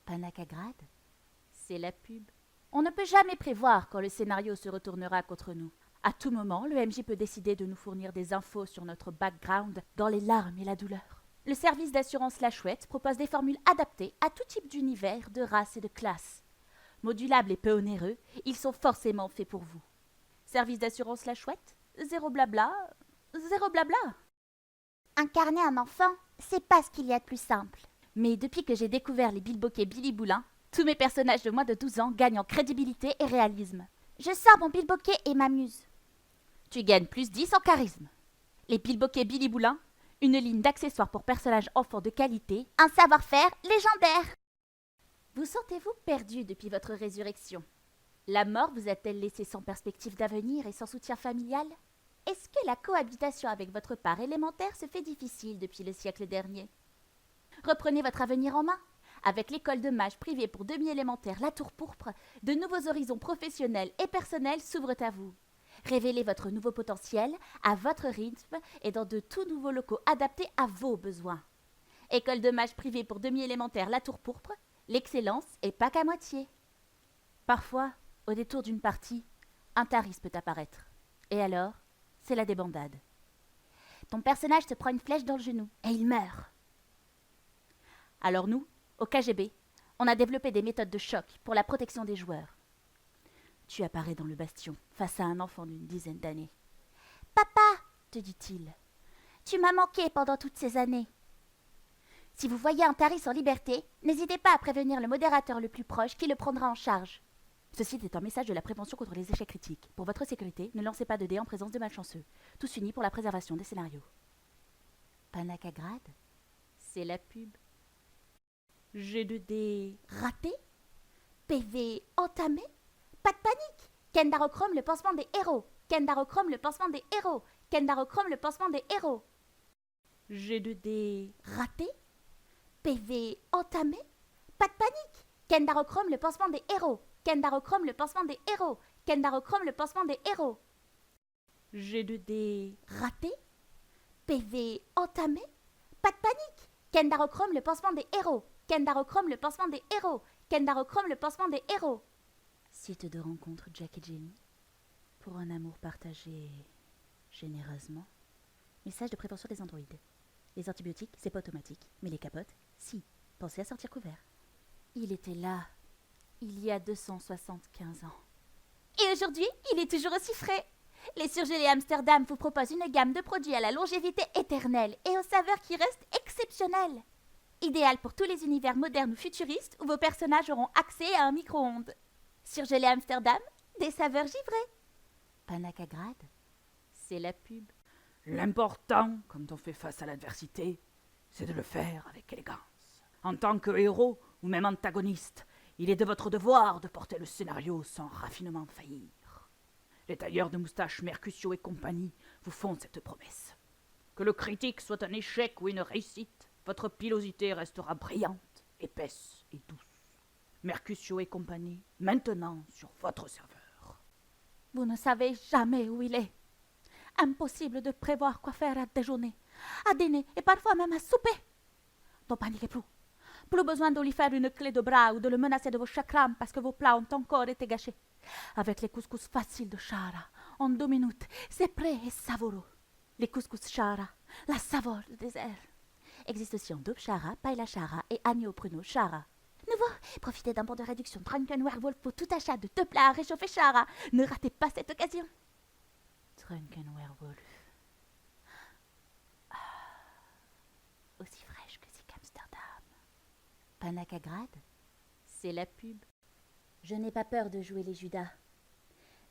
Panacagrade, c'est la pub. On ne peut jamais prévoir quand le scénario se retournera contre nous. À tout moment, le MJ peut décider de nous fournir des infos sur notre background dans les larmes et la douleur. Le service d'assurance La Chouette propose des formules adaptées à tout type d'univers, de race et de classe. Modulables et peu onéreux, ils sont forcément faits pour vous. Service d'assurance La Chouette, zéro blabla, zéro blabla. Incarner un enfant, c'est pas ce qu'il y a de plus simple. Mais depuis que j'ai découvert les bilboquets Billy Boulin, tous mes personnages de moins de 12 ans gagnent en crédibilité et réalisme. Je sors mon bilboquet et m'amuse. Tu gagnes plus 10 en charisme. Les bilboquets Billy Boulin, une ligne d'accessoires pour personnages enfants de qualité. Un savoir-faire légendaire. Vous sentez-vous perdu depuis votre résurrection? La mort vous a-t-elle laissé sans perspective d'avenir et sans soutien familial? Est-ce que la cohabitation avec votre part élémentaire se fait difficile depuis le siècle dernier? Reprenez votre avenir en main. Avec l'école de mages privée pour demi-élémentaire La Tour Pourpre, de nouveaux horizons professionnels et personnels s'ouvrent à vous. Révélez votre nouveau potentiel à votre rythme et dans de tout nouveaux locaux adaptés à vos besoins. École de mages privée pour demi-élémentaire La Tour Pourpre, l'excellence est pas qu'à moitié. Parfois, au détour d'une partie, un tarif peut apparaître. Et alors, c'est la débandade. Ton personnage te prend une flèche dans le genou et il meurt. Alors nous, au KGB, on a développé des méthodes de choc pour la protection des joueurs. Tu apparais dans le bastion, face à un enfant d'une dizaine d'années. « Papa, te dit-il, tu m'as manqué pendant toutes ces années. Si vous voyez un tarif en liberté, n'hésitez pas à prévenir le modérateur le plus proche qui le prendra en charge. » Ceci est un message de la prévention contre les échecs critiques. Pour votre sécurité, ne lancez pas de dés en présence de malchanceux. Tous unis pour la préservation des scénarios. Panacagrade, c'est la pub. Jet de dés raté, PV entamé, pas de panique. Kendarochrome, le pansement des héros. Kendarochrome, le pansement des héros. Kendarochrome, le pansement des héros. Jet de dés raté, PV entamé, pas de panique. Kendarochrome, le pansement des héros. Kendarochrome, le pansement des héros. Kendarochrome, le pansement des héros. Jet de dés raté, PV entamé, pas de panique. Kendarochrome, le pansement des héros. Kendarochrome, le pansement des héros. Kendarochrome, le pansement des héros. Site de rencontre Jack et Jenny. Pour un amour partagé généreusement. Message de prévention des androïdes. Les antibiotiques, c'est pas automatique. Mais les capotes, si. Pensez à sortir couvert. Il était là, il y a 275 ans. Et aujourd'hui, il est toujours aussi frais. Les surgelés Amsterdam vous proposent une gamme de produits à la longévité éternelle et aux saveurs qui restent exceptionnelles. Idéal pour tous les univers modernes ou futuristes où vos personnages auront accès à un micro-ondes. Surgelés Amsterdam, des saveurs givrées. Panacagrade, c'est la pub. L'important, quand on fait face à l'adversité, c'est de le faire avec élégance. En tant que héros ou même antagoniste, il est de votre devoir de porter le scénario sans raffinement faillir. Les tailleurs de moustaches Mercutio et compagnie vous font cette promesse. Que le critique soit un échec ou une réussite, votre pilosité restera brillante, épaisse et douce. Mercutio et compagnie, maintenant sur votre serveur. Vous ne savez jamais où il est. Impossible de prévoir quoi faire à déjeuner, à dîner et parfois même à souper. Ne paniquez plus. Plus besoin de lui faire une clé de bras ou de le menacer de vos chakrams parce que vos plats ont encore été gâchés. Avec les couscous faciles de Shara, en 2 minutes, c'est prêt et savoureux. Les couscous Shara, la saveur du désert. Existe aussi en daube Shara, paella Shara et agneau pruneau Shara. Nouveau, profitez d'un bon de réduction Drunken Werewolf pour tout achat de 2 plats à réchauffer Shara. Ne ratez pas cette occasion. Drunken Werewolf. Aussi fraîche que Zik Amsterdam. Panacagrade, c'est la pub. Je n'ai pas peur de jouer les Judas.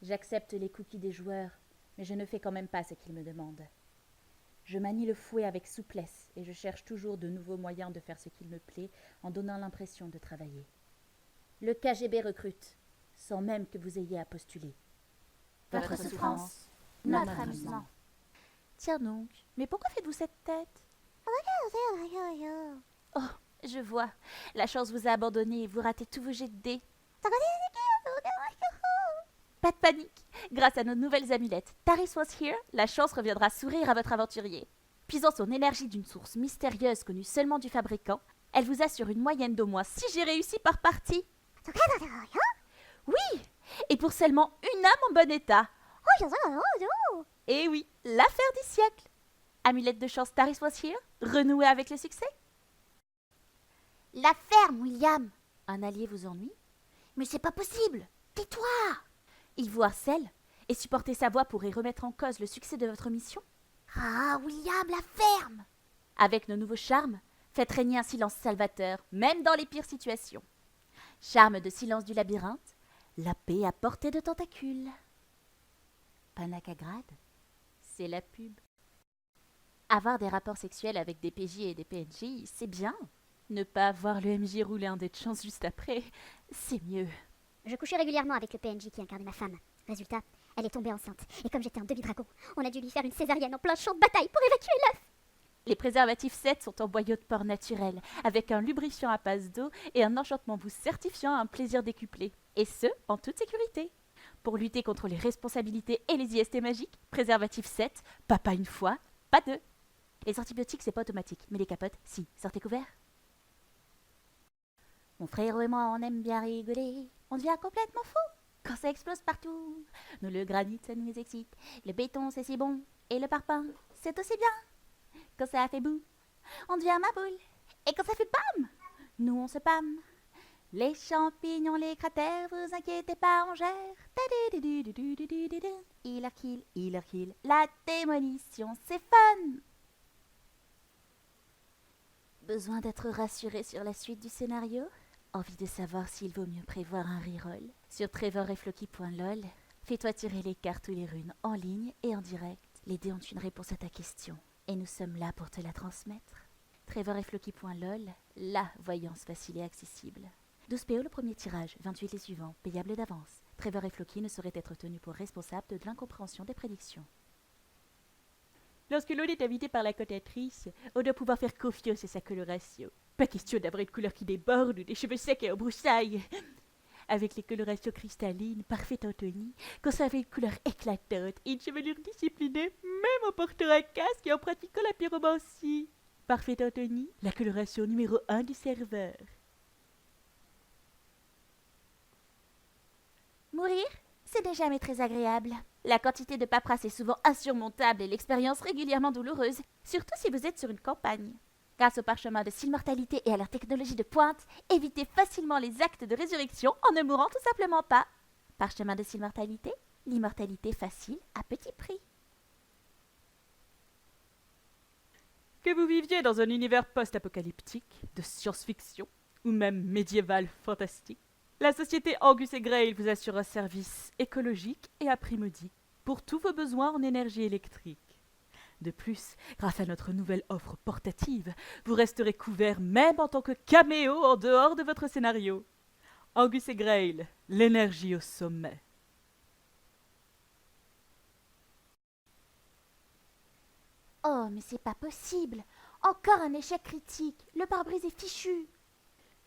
J'accepte les cookies des joueurs, mais je ne fais quand même pas ce qu'ils me demandent. Je manie le fouet avec souplesse et je cherche toujours de nouveaux moyens de faire ce qu'il me plaît en donnant l'impression de travailler. Le KGB recrute, sans même que vous ayez à postuler. Votre souffrance, notre amusement. Tiens donc, mais pourquoi faites-vous cette tête? Oh, je vois. La chance vous a abandonné et vous ratez tous vos jets de dés. Pas de panique. Grâce à nos nouvelles amulettes Taris Was Here, la chance reviendra sourire à votre aventurier. Puisant son énergie d'une source mystérieuse connue seulement du fabricant, Elle vous assure une moyenne d'au moins 6 G réussis par partie. Oui, et pour seulement une âme en bon état. Et oui, l'affaire du siècle. Amulette de chance Taris Wassir, renouer avec le succès. La ferme, William. Un allié vous ennuie? Mais c'est pas possible. Tais-toi. Il vous harcèle, et supporter sa voix pourrait remettre en cause le succès de votre mission? Ah, William, la ferme. Avec nos nouveaux charmes, faites régner un silence salvateur, même dans les pires situations. Charme de silence du labyrinthe, la paix à portée de tentacules. Panacagrade, c'est la pub. Avoir des rapports sexuels avec des PJ et des PNJ, c'est bien. Ne pas voir le MJ rouler un dé de chance juste après, c'est mieux. Je couchais régulièrement avec le PNJ qui incarnait ma femme. Résultat, elle est tombée enceinte. Et comme j'étais un demi-dragon, on a dû lui faire une césarienne en plein champ de bataille pour évacuer l'œuf. Les préservatifs 7 sont en boyau de porc naturel, avec un lubrifiant à passe d'eau et un enchantement vous certifiant un plaisir décuplé. Et ce, en toute sécurité. Pour lutter contre les responsabilités et les IST magiques, préservatif 7, pas une fois, pas deux. Les antibiotiques, c'est pas automatique, mais les capotes, si. Sortez couverts. Mon frère et moi, on aime bien rigoler. On devient complètement fou quand ça explose partout. Nous, le granit, ça nous excite. Le béton, c'est si bon. Et le parpaing, c'est aussi bien. Quand ça fait boum, on devient ma boule. Et quand ça fait bam, nous, on se pâme. Les champignons, les cratères, vous inquiétez pas, on gère. Il kill. La démolition, c'est fun. Besoin d'être rassuré sur la suite du scénario? Envie de savoir s'il vaut mieux prévoir un reroll? Sur trevorefloki.lol, fais-toi tirer les cartes ou les runes en ligne et en direct. Les dés ont une réponse à ta question, et nous sommes là pour te la transmettre. trevorefloki.lol, la voyance facile et accessible. 12 PO le premier tirage, 28 les suivants, payables d'avance. Trevor et Floki ne sauraient être tenus pour responsables de l'incompréhension des prédictions. Lorsque l'on est invité par la cantatrice, on doit pouvoir faire confiance à sa coloration. Pas question d'avoir une couleur qui déborde ou des cheveux secs et en broussailles. Avec les colorations cristallines, parfaites Anthony, conserver une couleur éclatante et une chevelure disciplinée, même en portant un casque et en pratiquant la pyromancie. Parfait Anthony, la coloration numéro 1 du serveur. Mourir, c'est déjà jamais très agréable. La quantité de paperasse est souvent insurmontable et l'expérience régulièrement douloureuse, surtout si vous êtes sur une campagne. Grâce au parchemin de Silmortalité et à leur technologie de pointe, évitez facilement les actes de résurrection en ne mourant tout simplement pas. Parchemin de Silmortalité, l'immortalité facile à petit prix. Que vous viviez dans un univers post-apocalyptique, de science-fiction, ou même médiéval fantastique, la société Angus et Grail vous assure un service écologique et à prix modique pour tous vos besoins en énergie électrique. De plus, grâce à notre nouvelle offre portative, vous resterez couvert même en tant que caméo en dehors de votre scénario. Angus et Grail, l'énergie au sommet. Oh, mais c'est pas possible. Encore un échec critique. Le pare-brise est fichu.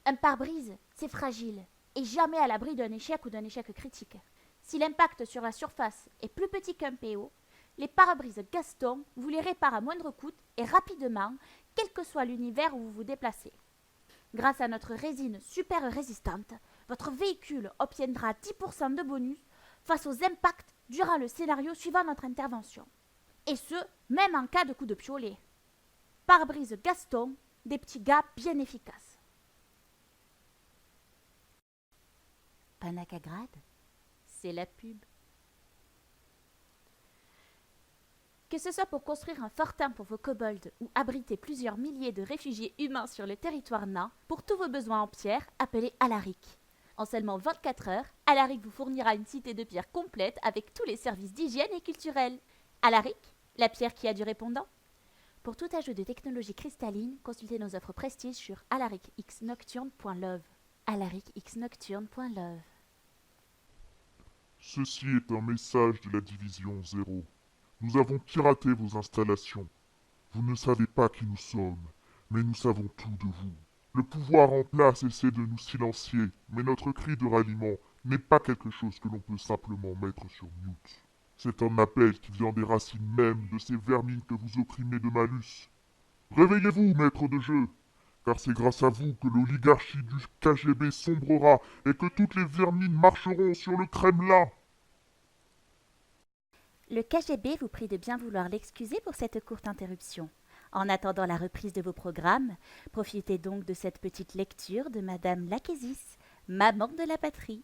Un pare-brise, c'est fragile et jamais à l'abri d'un échec ou d'un échec critique. Si l'impact sur la surface est plus petit qu'un PO, les pare-brises Gaston vous les réparent à moindre coût et rapidement, quel que soit l'univers où vous vous déplacez. Grâce à notre résine super résistante, votre véhicule obtiendra 10% de bonus face aux impacts durant le scénario suivant notre intervention. Et ce, même en cas de coup de piolet. Pare-brise Gaston, des petits gars bien efficaces. Panacagrade, c'est la pub. Que ce soit pour construire un fortin pour vos kobolds ou abriter plusieurs milliers de réfugiés humains sur le territoire nain, pour tous vos besoins en pierre, appelez Alaric. En seulement 24 heures, Alaric vous fournira une cité de pierre complète avec tous les services d'hygiène et culturels. Alaric, la pierre qui a du répondant. Pour tout ajout de technologie cristalline, consultez nos offres prestige sur alaricxnocturne.love. alaricxnocturne.love. Ceci est un message de la Division 0. Nous avons piraté vos installations. Vous ne savez pas qui nous sommes, mais nous savons tout de vous. Le pouvoir en place essaie de nous silencier, mais notre cri de ralliement n'est pas quelque chose que l'on peut simplement mettre sur mute. C'est un appel qui vient des racines mêmes de ces vermines que vous opprimez de malus. Réveillez-vous, maître de jeu, car c'est grâce à vous que l'oligarchie du KGB sombrera et que toutes les vermines marcheront sur le Kremlin. Le KGB vous prie de bien vouloir l'excuser pour cette courte interruption. En attendant la reprise de vos programmes, profitez donc de cette petite lecture de Madame Lachesis, maman de la patrie.